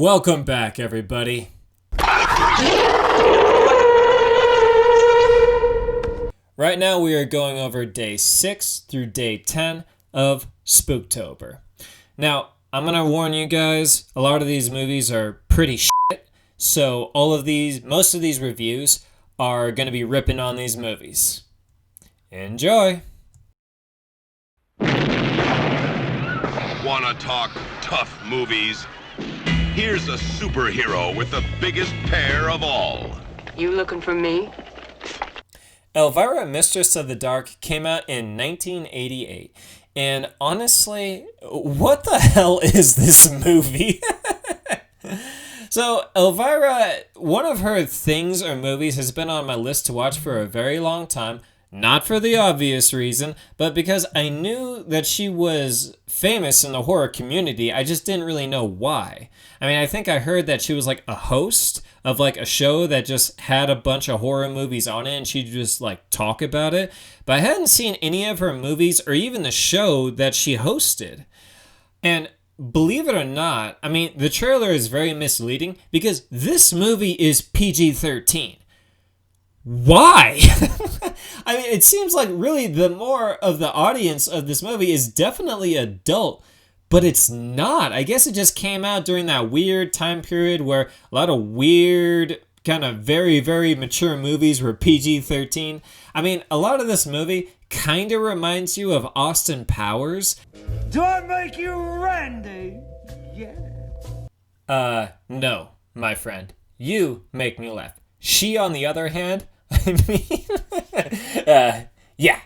Welcome back, everybody. Right now we are going over day 6 through day 10 of Spooktober. Now, I'm going to warn you guys, a lot of these movies are pretty shit, so most of these reviews are going to be ripping on these movies. Enjoy! Wanna talk tough movies? Here's a superhero with the biggest pair of all. You looking for me? Elvira, Mistress of the Dark came out in 1988. And honestly, what the hell is this movie? So, Elvira, one of her things or movies has been on my list to watch for a very long time. Not for the obvious reason, but because I knew that she was famous in the horror community. I just didn't really know why. I mean, I think I heard that she was like a host of like a show that just had a bunch of horror movies on it and she'd just like talk about it. But I hadn't seen any of her movies or even the show that she hosted. And believe it or not, I mean, the trailer is very misleading because this movie is PG-13. Why? I mean, it seems like really the more of the audience of this movie is definitely adult, but it's not. I guess it just came out during that weird time period where a lot of weird, kind of very, very mature movies were PG-13. I mean, a lot of this movie kind of reminds you of Austin Powers. Do I make you Randy? Yeah. No, my friend. You make me laugh. She, on the other hand, I mean, yeah.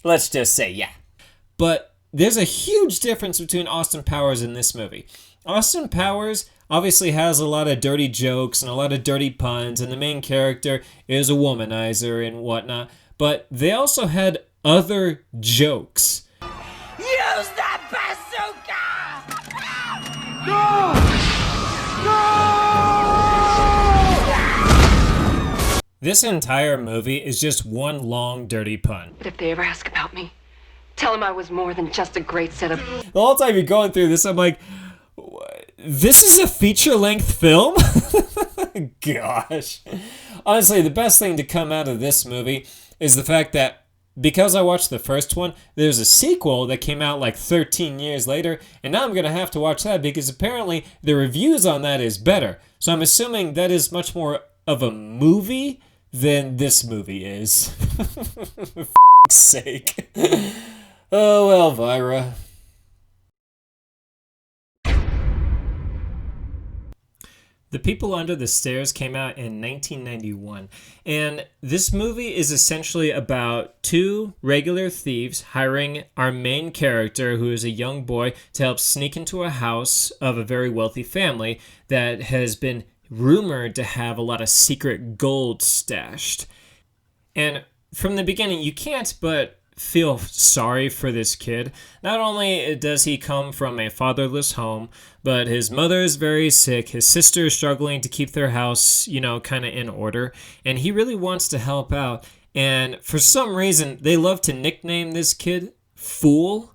Let's just say yeah. But there's a huge difference between Austin Powers and this movie. Austin Powers obviously has a lot of dirty jokes and a lot of dirty puns, and the main character is a womanizer and whatnot. But they also had other jokes. Use that bazooka! No! No! This entire movie is just one long dirty pun. But if they ever ask about me, tell them I was more than just a great set of... The whole time you're going through this, I'm like, this is a feature-length film? Gosh. Honestly, the best thing to come out of this movie is the fact that because I watched the first one, there's a sequel that came out like 13 years later, and now I'm going to have to watch that because apparently the reviews on that is better. So I'm assuming that is much more of a movie than this movie is. For f***'s sake. Oh, Elvira. The People Under the Stairs came out in 1991, and this movie is essentially about two regular thieves hiring our main character, who is a young boy, to help sneak into a house of a very wealthy family that has been rumored to have a lot of secret gold stashed. And from the beginning, you can't but feel sorry for this kid. Not only does he come from a fatherless home, but his mother is very sick, his sister is struggling to keep their house, kind of in order, and he really wants to help out. And for some reason, they love to nickname this kid Fool,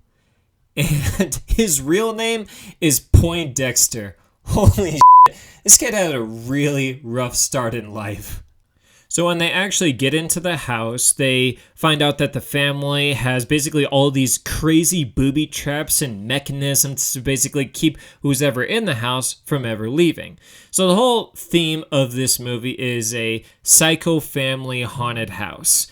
and his real name is Poindexter. Holy shit. This kid had a really rough start in life. So when they actually get into the house, they find out that the family has basically all these crazy booby traps and mechanisms to basically keep who's ever in the house from ever leaving. So the whole theme of this movie is a psycho family haunted house.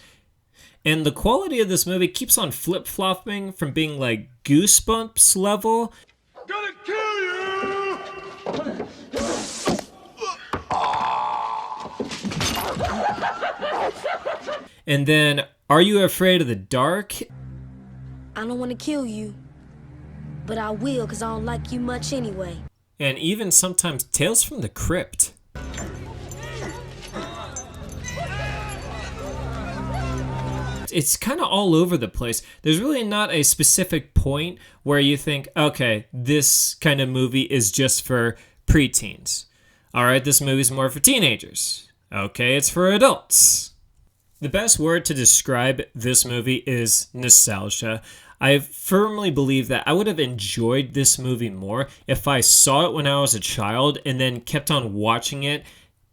And the quality of this movie keeps on flip-flopping from being like Goosebumps level. Gonna kill you! And then, Are You Afraid of the Dark? I don't want to kill you, but I will because I don't like you much anyway. And even sometimes Tales from the Crypt. It's kind of all over the place. There's really not a specific point where you think, okay, this kind of movie is just for preteens. All right, this movie's more for teenagers. Okay, it's for adults. The best word to describe this movie is nostalgia. I firmly believe that I would have enjoyed this movie more if I saw it when I was a child and then kept on watching it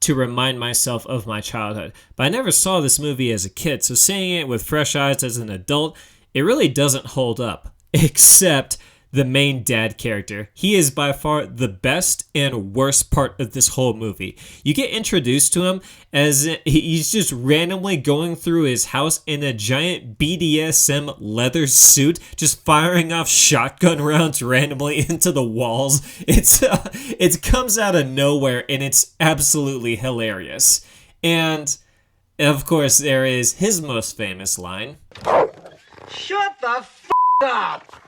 to remind myself of my childhood. But I never saw this movie as a kid, so seeing it with fresh eyes as an adult, it really doesn't hold up. Except the main dad character. He is by far the best and worst part of this whole movie. You get introduced to him as he's just randomly going through his house in a giant BDSM leather suit, just firing off shotgun rounds randomly into the walls. It comes out of nowhere and it's absolutely hilarious. And of course, there is his most famous line. Shut the f*** up!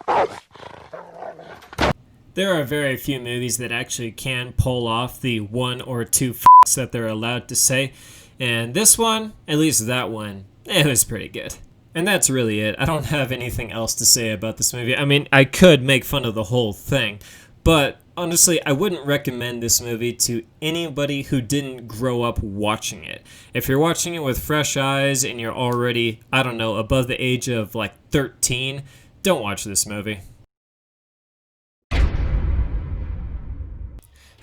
There are very few movies that actually can pull off the one or two f***s that they're allowed to say, and this one, at least that one, it was pretty good. And that's really it. I don't have anything else to say about this movie. I mean, I could make fun of the whole thing, but honestly, I wouldn't recommend this movie to anybody who didn't grow up watching it. If you're watching it with fresh eyes and you're already, I don't know, above the age of like 13, don't watch this movie.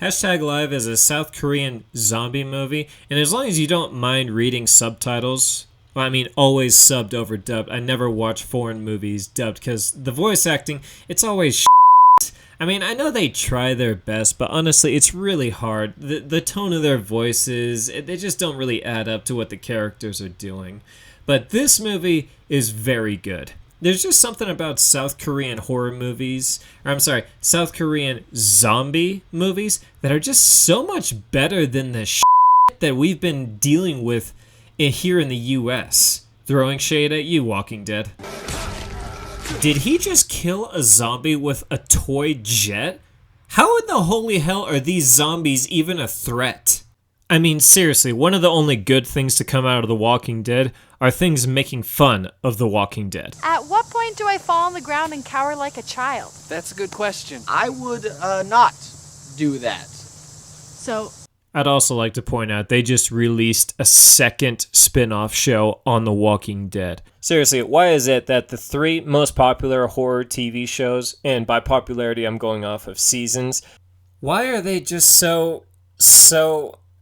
#Live is a South Korean zombie movie, and as long as you don't mind reading subtitles, well, I mean, always subbed over dubbed. I never watch foreign movies dubbed because the voice acting, it's always shit. I mean, I know they try their best, but honestly, it's really hard. The tone of their voices, they just don't really add up to what the characters are doing. But this movie is very good. There's just something about South Korean horror movies, South Korean zombie movies that are just so much better than the shit that we've been dealing with here in the US. Throwing shade at you, Walking Dead. Did he just kill a zombie with a toy jet? How in the holy hell are these zombies even a threat? I mean, seriously, one of the only good things to come out of The Walking Dead are things making fun of The Walking Dead. At what point do I fall on the ground and cower like a child? That's a good question. I would not do that. So, I'd also like to point out they just released a second spin-off show on The Walking Dead. Seriously, why is it that the 3 most popular horror TV shows, and by popularity I'm going off of seasons, why are they just so...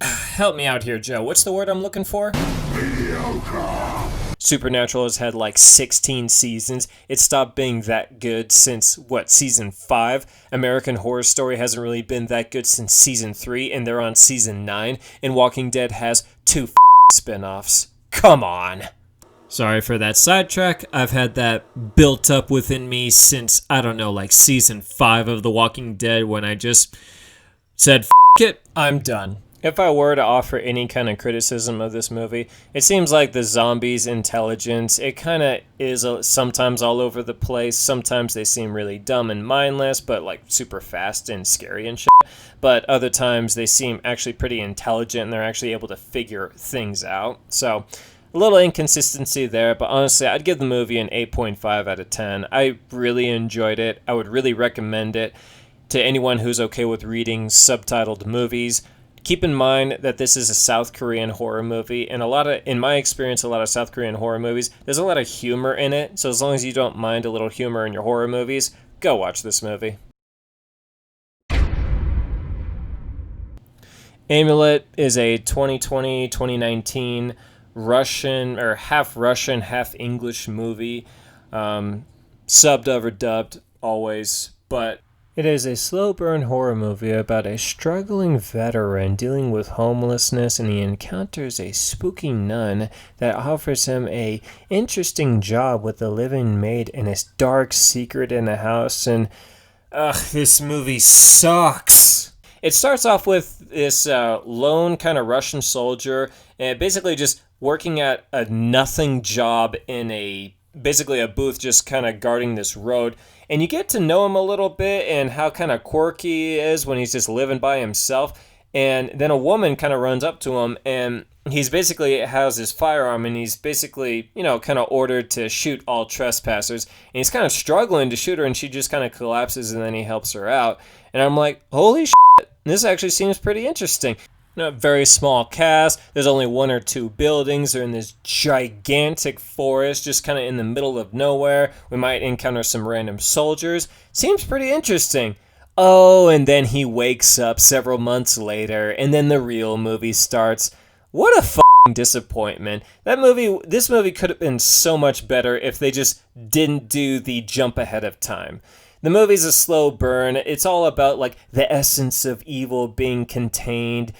Help me out here, Joe. What's the word I'm looking for? Mediocre. Supernatural has had like 16 seasons. It stopped being that good since, season 5? American Horror Story hasn't really been that good since season 3, and they're on season 9. And Walking Dead has 2 spin-offs. Come on. Sorry for that sidetrack. I've had that built up within me since, I don't know, like season 5 of The Walking Dead when I just said, it, I'm done. If I were to offer any kind of criticism of this movie, it seems like the zombies' intelligence, it kind of is sometimes all over the place. Sometimes they seem really dumb and mindless, but like super fast and scary and shit. But other times they seem actually pretty intelligent and they're actually able to figure things out. So a little inconsistency there, but honestly, I'd give the movie an 8.5 out of 10. I really enjoyed it. I would really recommend it to anyone who's okay with reading subtitled movies. Keep in mind that this is a South Korean horror movie, and in my experience, a lot of South Korean horror movies, there's a lot of humor in it, so as long as you don't mind a little humor in your horror movies, go watch this movie. Amulet is a 2020-2019 Russian, or half Russian, half English movie, subbed over dubbed, always, but it is a slow burn horror movie about a struggling veteran dealing with homelessness, and he encounters a spooky nun that offers him a interesting job with a living maid and his dark secret in the house, and this movie sucks. It starts off with this lone kind of Russian soldier and basically just working at a nothing job in basically a booth, just kind of guarding this road. And you get to know him a little bit and how kind of quirky he is when he's just living by himself. And then a woman kind of runs up to him, and he's basically has his firearm, and he's basically, kind of ordered to shoot all trespassers. And he's kind of struggling to shoot her, and she just kind of collapses, and then he helps her out. And I'm like, holy shit, this actually seems pretty interesting. A very small cast. There's only 1 or 2 buildings. They're in this gigantic forest, just kind of in the middle of nowhere. We might encounter some random soldiers. Seems pretty interesting. Oh, and then he wakes up several months later, and then the real movie starts. What a f***ing disappointment. This movie could have been so much better if they just didn't do the jump ahead of time. The movie's a slow burn. It's all about like the essence of evil being contained.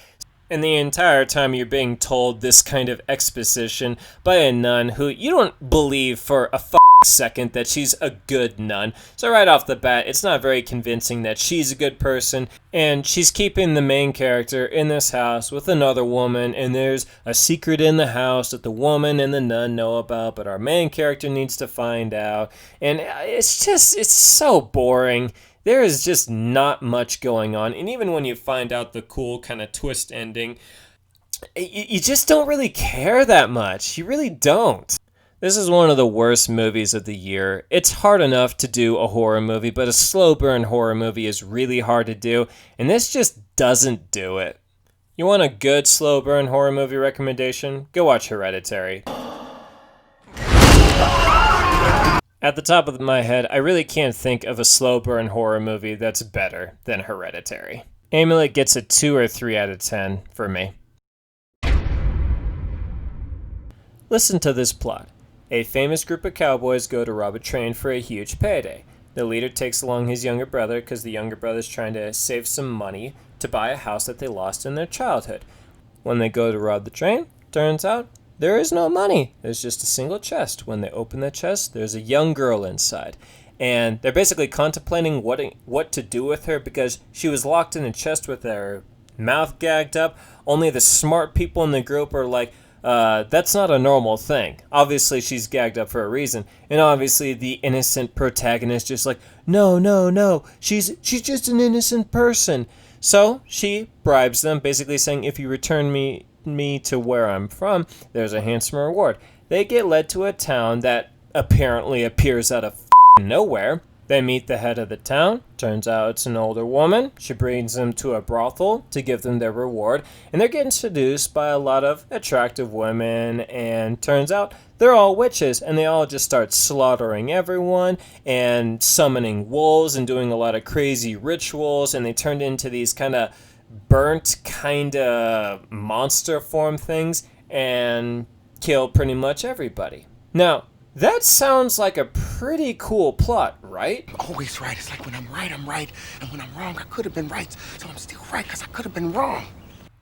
And the entire time you're being told this kind of exposition by a nun who you don't believe for a second that she's a good nun. So right off the bat, it's not very convincing that she's a good person, and she's keeping the main character in this house with another woman, and there's a secret in the house that the woman and the nun know about, but our main character needs to find out. And it's so boring. There is just not much going on, and even when you find out the cool kind of twist ending, you just don't really care that much. You really don't. This is one of the worst movies of the year. It's hard enough to do a horror movie, but a slow burn horror movie is really hard to do, and this just doesn't do it. You want a good slow burn horror movie recommendation? Go watch Hereditary. At the top of my head, I really can't think of a slow burn horror movie that's better than Hereditary. Amulet gets a 2 or 3 out of 10 for me. Listen to this plot. A famous group of cowboys go to rob a train for a huge payday. The leader takes along his younger brother because the younger brother's trying to save some money to buy a house that they lost in their childhood. When they go to rob the train, turns out there is no money. There's just a single chest. When they open the chest, there's a young girl inside. And they're basically contemplating what to do with her because she was locked in a chest with her mouth gagged up. Only the smart people in the group are like, that's not a normal thing. Obviously, she's gagged up for a reason. And obviously, the innocent protagonist just like, no, she's just an innocent person. So she bribes them, basically saying, if you return me to where I'm from, there's a handsome reward. They get led to a town that apparently appears out of nowhere. They meet the head of the town. Turns out it's an older woman. She brings them to a brothel to give them their reward. And they're getting seduced by a lot of attractive women. And turns out they're all witches. And they all just start slaughtering everyone and summoning wolves and doing a lot of crazy rituals. And they turned into these kind of burnt kind of monster form things and kill pretty much everybody. Now, that sounds like a pretty cool plot, right? Always right. It's like when I'm right, I'm right. And when I'm wrong, I could have been right. So I'm still right because I could have been wrong.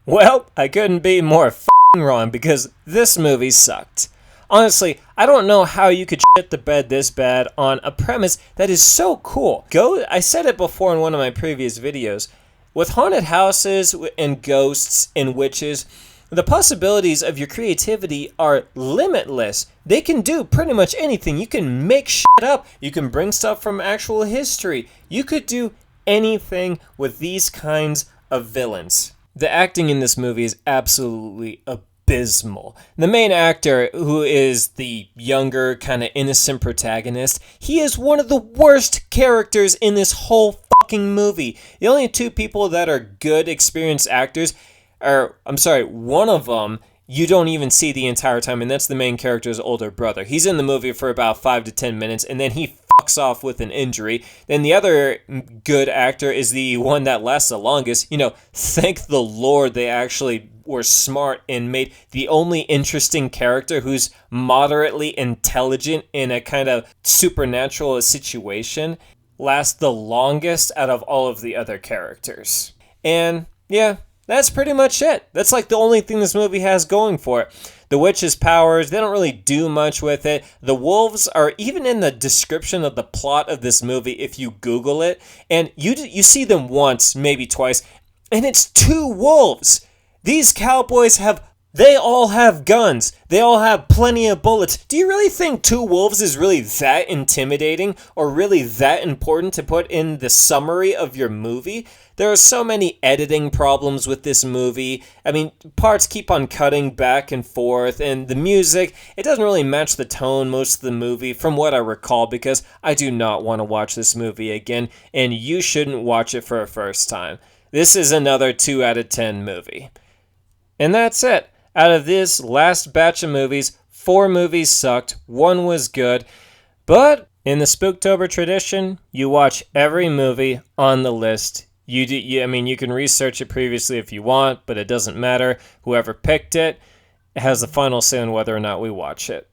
Well, I couldn't be more f***ing wrong because this movie sucked. Honestly, I don't know how you could shit the bed this bad on a premise that is so cool. I said it before in one of my previous videos. With haunted houses and ghosts and witches, the possibilities of your creativity are limitless. They can do pretty much anything. You can make shit up. You can bring stuff from actual history. You could do anything with these kinds of villains. The acting in this movie is absolutely abysmal. The main actor, who is the younger, kind of innocent protagonist, he is one of the worst characters in this whole fucking movie. The only 2 people that are good, experienced actors one of them you don't even see the entire time, and that's the main character's older brother. He's in the movie for about 5 to 10 minutes, and then he fucks off with an injury. Then the other good actor is the one that lasts the longest. Thank the Lord they actually were smart and made the only interesting character who's moderately intelligent in a kind of supernatural situation last the longest out of all of the other characters. And yeah, that's pretty much it. That's like the only thing this movie has going for it. The witch's powers, they don't really do much with it. The wolves are even in the description of the plot of this movie if you Google it. And you see them once, maybe twice, and it's 2 wolves. These cowboys they all have guns. They all have plenty of bullets. Do you really think 2 wolves is really that intimidating or really that important to put in the summary of your movie? There are so many editing problems with this movie. I mean, parts keep on cutting back and forth, and the music, it doesn't really match the tone most of the movie from what I recall, because I do not want to watch this movie again, and you shouldn't watch it for a first time. This is another 2 out of 10 movie. And that's it. Out of this last batch of movies, 4 movies sucked, 1 was good. But in the Spooktober tradition, you watch every movie on the list. You can research it previously if you want, but it doesn't matter. Whoever picked it has the final say on whether or not we watch it.